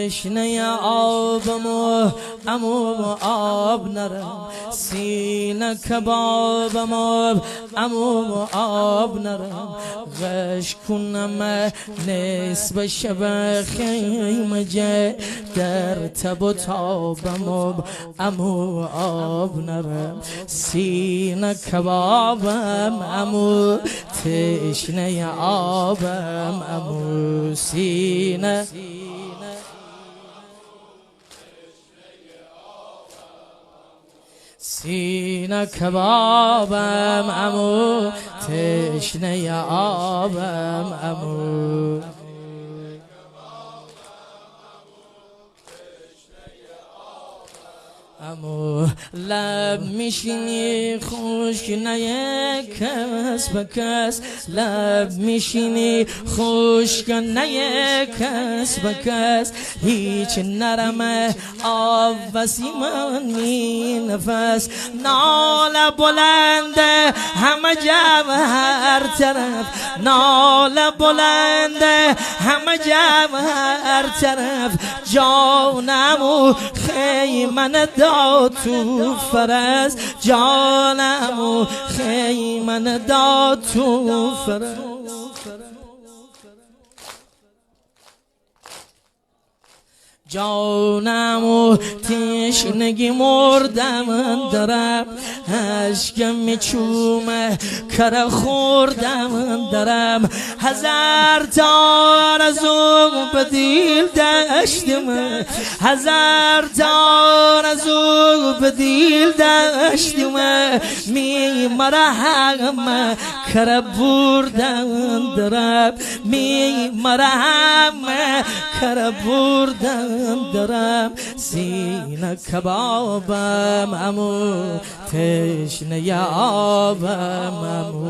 تشنه آبم و امو آب نرم، سینه کبابم و امو آب نرم، غش کنم نصف شب خیمه جه در تب و تابم و امو آب نرم، سینه کبابم امو تشنه آبم امو سینه سینه کبابم امو تشنه آبم امو امو لب میشینی خشک نه کس به کس، لب میشینی خشک نه کس به کس، هیچ نرمه آب وسیمانی نفس، ناله بلنده همه جب هر طرف، ناله بلنده همه جب هر طرف، جانمو خیمن داد تو فرس، جانمو خیمن داد تو فرس، جانمو تشنگی مردم درم، اشکم میچومه کره خوردم درم، هزار تا آرزو به دل داشتم، هزار تا آرزو به دل داشتم، میمره همه کره بردم درم، میمره همه کره بردم درم، سینه کبابم امو تشنه آبم امو